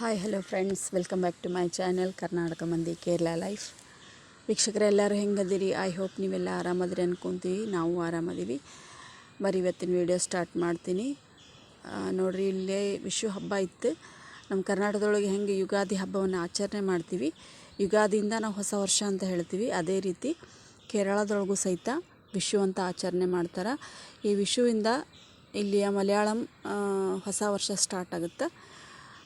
Hi hello friends, welcome back to my channel Karnataka ಮಂದಿ Kerala life. ವೀಕ್ಷಕರೆಲ್ಲರೂ ಹೆಂಗದಿರಿ? ಐ ಹೋಪ್ ನೀವೆಲ್ಲ ಆರಾಮದಿರಿ ಅನ್ಕೊತೀವಿ. ನಾವು ಆರಾಮದೀವಿ. ಬರೀ ಇವತ್ತಿನ ವೀಡಿಯೋ ಸ್ಟಾರ್ಟ್ ಮಾಡ್ತೀನಿ. ನೋಡಿರಿ, ಇಲ್ಲೇ ವಿಶ್ವ ಹಬ್ಬ ಇತ್ತು. ನಮ್ಮ ಕರ್ನಾಟಕದೊಳಗೆ ಹೆಂಗೆ ಯುಗಾದಿ ಹಬ್ಬವನ್ನು ಆಚರಣೆ ಮಾಡ್ತೀವಿ, ಯುಗಾದಿಯಿಂದ ನಾವು ಹೊಸ ವರ್ಷ ಅಂತ ಹೇಳ್ತೀವಿ, ಅದೇ ರೀತಿ ಕೇರಳದೊಳಗೂ ಸಹಿತ ವಿಶು ಅಂತ ಆಚರಣೆ ಮಾಡ್ತಾರೆ. ಈ ವಿಶುವಿಂದ ಇಲ್ಲಿಯ ಮಲಯಾಳಂ ಹೊಸ ವರ್ಷ ಸ್ಟಾರ್ಟ್ ಆಗುತ್ತೆ.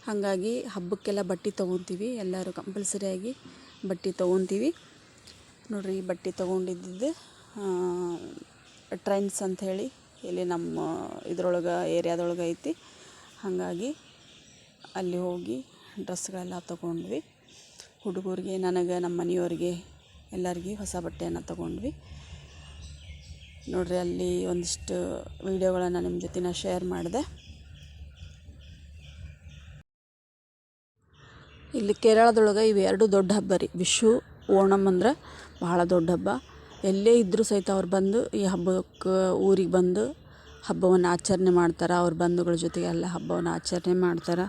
ಹಾಗಾಗಿ ಹಬ್ಬಕ್ಕೆಲ್ಲ ಬಟ್ಟೆ ತೊಗೊತೀವಿ, ಎಲ್ಲರೂ ಕಂಪಲ್ಸರಿಯಾಗಿ ಬಟ್ಟೆ ತೊಗೊತೀವಿ. ನೋಡಿರಿ, ಬಟ್ಟೆ ತೊಗೊಂಡಿದ್ದು ಟ್ರೆಂಡ್ಸ್ ಅಂಥೇಳಿ ಇಲ್ಲಿ ನಮ್ಮ ಇದ್ರೊಳಗೆ ಏರಿಯಾದೊಳಗೆ ಐತಿ. ಹಾಗಾಗಿ ಅಲ್ಲಿ ಹೋಗಿ ಡ್ರೆಸ್ಗಳೆಲ್ಲ ತೊಗೊಂಡ್ವಿ. ಹುಡುಗರಿಗೆ, ನನಗೆ, ನಮ್ಮ ಮನೆಯವ್ರಿಗೆ ಎಲ್ಲರಿಗೆ ಹೊಸ ಬಟ್ಟೆಯನ್ನು ತೊಗೊಂಡ್ವಿ. ನೋಡಿರಿ, ಅಲ್ಲಿ ಒಂದಿಷ್ಟು ವೀಡಿಯೋಗಳನ್ನು ನಿಮ್ಮ ಜೊತೆ ನಾನು ಶೇರ್ ಮಾಡಿದೆ. ಇಲ್ಲಿ ಕೇರಳದೊಳಗೆ ಇವು ಎರಡು ದೊಡ್ಡ ಹಬ್ಬ ರೀ. ವಿಶು, ಓಣಂ ಅಂದ್ರೆ ಬಹಳ ದೊಡ್ಡ ಹಬ್ಬ. ಎಲ್ಲೇ ಇದ್ದರೂ ಸಹಿತ ಅವ್ರು ಬಂದು ಈ ಹಬ್ಬಕ್ಕೆ ಊರಿಗೆ ಬಂದು ಹಬ್ಬವನ್ನು ಆಚರಣೆ ಮಾಡ್ತಾರೆ. ಅವ್ರ ಬಂಧುಗಳ ಜೊತೆಗೆ ಎಲ್ಲ ಹಬ್ಬವನ್ನು ಆಚರಣೆ ಮಾಡ್ತಾರೆ.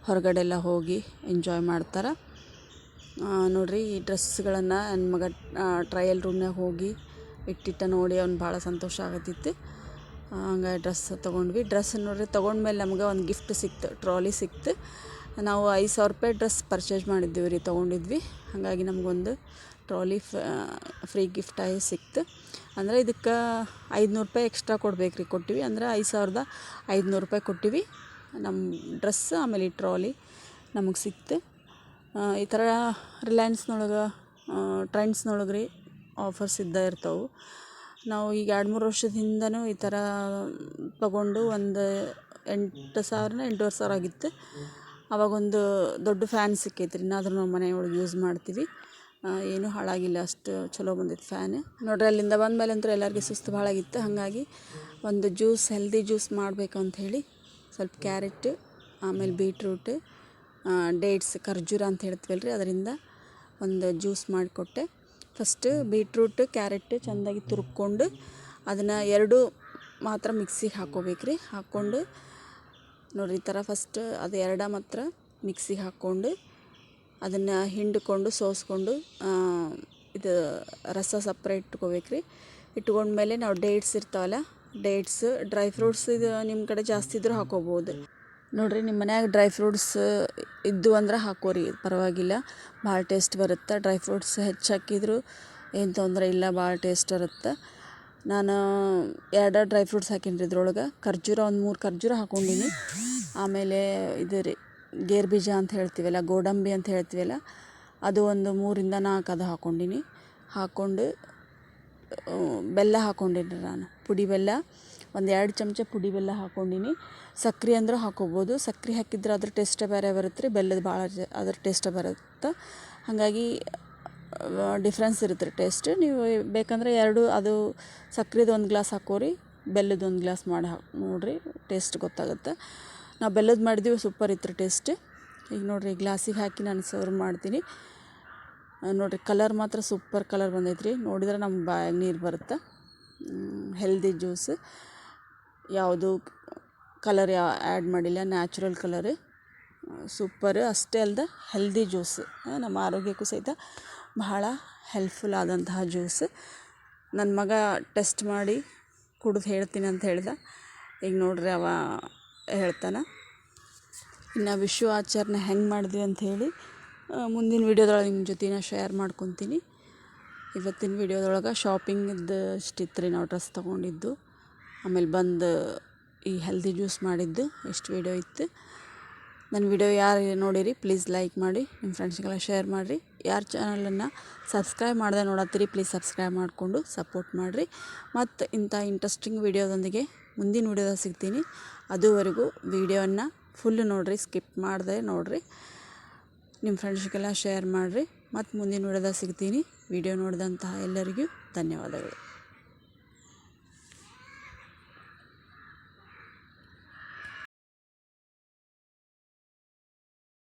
ಹೊರಗಡೆ ಎಲ್ಲ ಹೋಗಿ ಎಂಜಾಯ್ ಮಾಡ್ತಾರೆ. ನೋಡಿರಿ, ಈ ಡ್ರೆಸ್ಗಳನ್ನು ನನ್ನ ಮಗ ಟ್ರಯಲ್ ರೂಮ್ನಾಗ ಹೋಗಿ ಇಟ್ಟಿಟ್ಟ ನೋಡಿ ಅವ್ನು ಭಾಳ ಸಂತೋಷ ಆಗತ್ತಿತ್ತು. ಹಂಗಾಗಿ ಡ್ರೆಸ್ ತೊಗೊಂಡ್ವಿ. ಡ್ರೆಸ್ ನೋಡಿರಿ, ತೊಗೊಂಡ್ಮೇಲೆ ನಮ್ಗೆ ಒಂದು ಗಿಫ್ಟ್ ಸಿಕ್ತು, ಟ್ರಾಲಿ ಸಿಕ್ತು. ನಾವು 5,000 ರೂಪಾಯಿ ಡ್ರೆಸ್ ಪರ್ಚೇಸ್ ಮಾಡಿದ್ದೀವಿ ರೀ, ತೊಗೊಂಡಿದ್ವಿ. ಹಾಗಾಗಿ ನಮಗೊಂದು ಟ್ರಾಲಿ ಫ್ರೀ ಗಿಫ್ಟ್ ಆಗಿ ಸಿಕ್ತು. ಅಂದರೆ ಇದಕ್ಕೆ 500 ರೂಪಾಯಿ ಎಕ್ಸ್ಟ್ರಾ ಕೊಡ್ಬೇಕು ರೀ, ಕೊಟ್ಟಿವಿ. ಅಂದರೆ 5,500 ರೂಪಾಯಿ ಕೊಟ್ಟಿವಿ. ನಮ್ಮ ಡ್ರೆಸ್ ಆಮೇಲೆ ಈ ಟ್ರಾಲಿ ನಮಗೆ ಸಿಕ್ತು. ಈ ಥರ ರಿಲಯನ್ಸ್ನೊಳಗೆ, ಟ್ರೆಂಡ್ಸ್ನೊಳಗೆ ರೀ ಆಫರ್ಸ್ ಇರ್ತಾವೆ. ನಾವು ಈಗ 2-3 ವರ್ಷದ ಹಿಂದೆನೂ ಈ ಥರ ತೊಗೊಂಡು ಒಂದು 8,000 8,500 ಆಗಿತ್ತು. ಅವಾಗೊಂದು ದೊಡ್ಡ ಫ್ಯಾನ್ ಸಿಕ್ಕೈತೆ ರೀ. ಇನ್ನಾದರೂ ನಾವು ಮನೆಯೊಳಗೆ ಯೂಸ್ ಮಾಡ್ತೀವಿ. ಏನೂ ಹಾಳಾಗಿಲ್ಲ, ಅಷ್ಟು ಚಲೋ ಬಂದಿತ್ತು ಫ್ಯಾನ್. ನೋಡ್ರಿ, ಅಲ್ಲಿಂದ ಬಂದಮೇಲೆ ಅಂತೂ ಎಲ್ಲರಿಗೂ ಸುಸ್ತು ಭಾಳ ಆಗಿತ್ತು. ಹಾಗಾಗಿ ಒಂದು ಜ್ಯೂಸ್, ಹೆಲ್ದಿ ಜ್ಯೂಸ್ ಮಾಡಬೇಕು ಅಂಥೇಳಿ ಸ್ವಲ್ಪ ಕ್ಯಾರೆಟ್, ಆಮೇಲೆ ಬೀಟ್ರೂಟ್, ಡೇಟ್ಸ್, ಖರ್ಜೂರ ಅಂತ ಹೇಳ್ತೀವಲ್ಲ ರೀ, ಅದರಿಂದ ಒಂದು ಜ್ಯೂಸ್ ಮಾಡಿಕೊಟ್ಟೆ. ಫಸ್ಟ್ ಬೀಟ್ರೂಟ್, ಕ್ಯಾರೆಟ್ ಚೆಂದಾಗಿ ತುರ್ಕೊಂಡು ಅದನ್ನು ಎರಡು ಮಾತ್ರ ಮಿಕ್ಸಿಗೆ ಹಾಕ್ಕೋಬೇಕು ರೀ. ಹಾಕ್ಕೊಂಡು ನೋಡಿರಿ, ಈ ಥರ ಫಸ್ಟ್ ಅದು ಎರಡು ಮಾತ್ರ ಮಿಕ್ಸಿಗೆ ಹಾಕ್ಕೊಂಡು ಅದನ್ನು ಹಿಂಡ್ಕೊಂಡು ಸೋಸ್ಕೊಂಡು ಇದು ರಸ ಸಪ್ರೇಟ್ ಇಟ್ಕೋಬೇಕು ರೀ. ಇಟ್ಕೊಂಡ್ಮೇಲೆ ನಾವು ಡೇಟ್ಸ್ ಇರ್ತಾವಲ್ಲ, ಡೇಟ್ಸ್, ಡ್ರೈ ಫ್ರೂಟ್ಸ್, ಇದು ನಿಮ್ಮ ಕಡೆ ಜಾಸ್ತಿ ಇದ್ರೂ ಹಾಕೋಬೋದು. ನೋಡಿರಿ, ನಿಮ್ಮ ಮನ್ಯಾಗ ಡ್ರೈ ಫ್ರೂಟ್ಸ್ ಇದ್ದು ಅಂದ್ರೆ ಹಾಕೋರಿ, ಪರವಾಗಿಲ್ಲ, ಭಾಳ ಟೇಸ್ಟ್ ಬರುತ್ತೆ. ಡ್ರೈ ಫ್ರೂಟ್ಸ್ ಹೆಚ್ಚು ಹಾಕಿದ್ರು ಏನು ತೊಂದರೆ ಇಲ್ಲ, ಭಾಳ ಟೇಸ್ಟ್ ಇರುತ್ತೆ. ನಾನು 2 ಡ್ರೈ ಫ್ರೂಟ್ಸ್ ಹಾಕೀನಿ ರೀ ಇದ್ರೊಳಗೆ. ಖರ್ಜೂರ ಒಂದು 3 ಖರ್ಜೂರ ಹಾಕ್ಕೊಂಡೀನಿ. ಆಮೇಲೆ ಇದು ರೀ ಗೇರು ಬೀಜ ಅಂತ ಹೇಳ್ತೀವಲ್ಲ, ಗೋಡಂಬಿ ಅಂತ ಹೇಳ್ತೀವಲ್ಲ, ಅದು ಒಂದು 3-4 ಅದು ಹಾಕ್ಕೊಂಡೀನಿ. ಹಾಕ್ಕೊಂಡು ಬೆಲ್ಲ ಹಾಕ್ಕೊಂಡೀನಿ ನಾನು, ಪುಡಿ ಬೆಲ್ಲ ಒಂದು 2 ಚಮಚ ಪುಡಿ ಬೆಲ್ಲ ಹಾಕ್ಕೊಂಡೀನಿ. ಸಕ್ರೆ ಅಂದ್ರೆ ಹಾಕ್ಕೋಬೋದು. ಸಕ್ರೆ ಹಾಕಿದ್ರೆ ಅದ್ರ ಟೇಸ್ಟೇ ಬೇರೆ ಬರುತ್ತೆ ರೀ, ಬೆಲ್ಲದ ಭಾಳ ಅದ್ರ ಟೇಸ್ಟೇ ಬರುತ್ತೆ. ಹಾಗಾಗಿ ಡಿಫ್ರೆನ್ಸ್ ಇರುತ್ತೆ ರೀ ಟೇಸ್ಟ್. ನೀವು ಬೇಕಂದ್ರೆ ಅದು ಸಕ್ರೆದು 1 ಗ್ಲಾಸ್ ಹಾಕೋರಿ, ಬೆಲ್ಲದ 1 ಗ್ಲಾಸ್ ಮಾಡಿ ನೋಡಿರಿ, ಟೇಸ್ಟ್ ಗೊತ್ತಾಗುತ್ತೆ. ನಾವು ಬೆಲ್ಲದ ಮಾಡಿದ್ದೀವಿ, ಸೂಪರ್ ಇತ್ತು ರೀ ಟೇಸ್ಟ್. ಈಗ ನೋಡಿರಿ, ಗ್ಲಾಸಿಗೆ ಹಾಕಿ ನಾನು ಸರ್ವ್ ಮಾಡ್ತೀನಿ. ನೋಡಿರಿ, ಕಲರ್ ಮಾತ್ರ ಸೂಪರ್ ಕಲರ್ ಬಂದೈತೆ ರೀ. ನೋಡಿದ್ರೆ ನಮ್ಮ ಬಾಯಾಗ ನೀರು ಬರುತ್ತೆ. ಹೆಲ್ದಿ ಜ್ಯೂಸ್, ಯಾವುದು ಕಲರ್ ಆ್ಯಡ್ ಮಾಡಿಲ್ಲ, ನ್ಯಾಚುರಲ್ ಕಲರ್, ಸೂಪರ್. ಅಷ್ಟೇ ಅಲ್ಲದೆ ಹೆಲ್ದಿ ಜ್ಯೂಸ್, ನಮ್ಮ ಆರೋಗ್ಯಕ್ಕೂ ಸಹಿತ ಬಹಳ ಹೆಲ್ಪ್ಫುಲ್ ಆದಂತಹ ಜ್ಯೂಸ್. ನನ್ನ ಮಗ ಟೆಸ್ಟ್ ಮಾಡಿ ಕುಡಿದು ಹೇಳ್ತೀನಿ ಅಂತ ಹೇಳ್ದೆ. ಈಗ ನೋಡ್ರಿ, ಅವ ಹೇಳ್ತಾನೆ. ಇನ್ನು ವಿಶ್ವ ಆಚರಣೆ ಹೆಂಗೆ ಮಾಡಿದ್ವಿ ಅಂಥೇಳಿ ಮುಂದಿನ ವೀಡಿಯೋದೊಳಗೆ ನಿಮ್ಮ ಜೊತೆ ನಾನು ಶೇರ್ ಮಾಡ್ಕೊತೀನಿ. ಇವತ್ತಿನ ವೀಡಿಯೋದೊಳಗೆ ಶಾಪಿಂಗಿದ್ದು ಇಷ್ಟಿತ್ತು ರೀ. ನಾವು ಡ್ರೆಸ್ ತೊಗೊಂಡಿದ್ದು, ಆಮೇಲೆ ಬಂದು ಈ ಹೆಲ್ದಿ ಜ್ಯೂಸ್ ಮಾಡಿದ್ದು ಎಷ್ಟು ವೀಡಿಯೋ ಇತ್ತು. ನನ್ನ ವಿಡಿಯೋ ಯಾರು ನೋಡಿರಿ ಪ್ಲೀಸ್ ಲೈಕ್ ಮಾಡಿ, ನಿಮ್ಮ ಫ್ರೆಂಡ್ಸ್ಗೆಲ್ಲ ಶೇರ್ ಮಾಡಿರಿ. ಯಾರು ಚಾನಲನ್ನು ಸಬ್ಸ್ಕ್ರೈಬ್ ಮಾಡದೆ ನೋಡತ್ತೀರಿ ಪ್ಲೀಸ್ ಸಬ್ಸ್ಕ್ರೈಬ್ ಮಾಡಿಕೊಂಡು ಸಪೋರ್ಟ್ ಮಾಡಿರಿ. ಮತ್ತು ಇಂಥ ಇಂಟ್ರೆಸ್ಟಿಂಗ್ ವೀಡಿಯೋದೊಂದಿಗೆ ಮುಂದಿನ ವೀಡಿಯೋದಾಗ ಸಿಗ್ತೀನಿ. ಅದುವರೆಗೂ ವೀಡಿಯೋವನ್ನು ಫುಲ್ ನೋಡಿರಿ, ಸ್ಕಿಪ್ ಮಾಡದೆ ನೋಡಿರಿ, ನಿಮ್ಮ ಫ್ರೆಂಡ್ಸ್ಗೆಲ್ಲ ಶೇರ್ ಮಾಡಿರಿ. ಮತ್ತು ಮುಂದಿನ ವೀಡಿಯೋದಾಗ ಸಿಗ್ತೀನಿ. ವಿಡಿಯೋ ನೋಡಿದಂತಹ ಎಲ್ಲರಿಗೂ ಧನ್ಯವಾದಗಳು.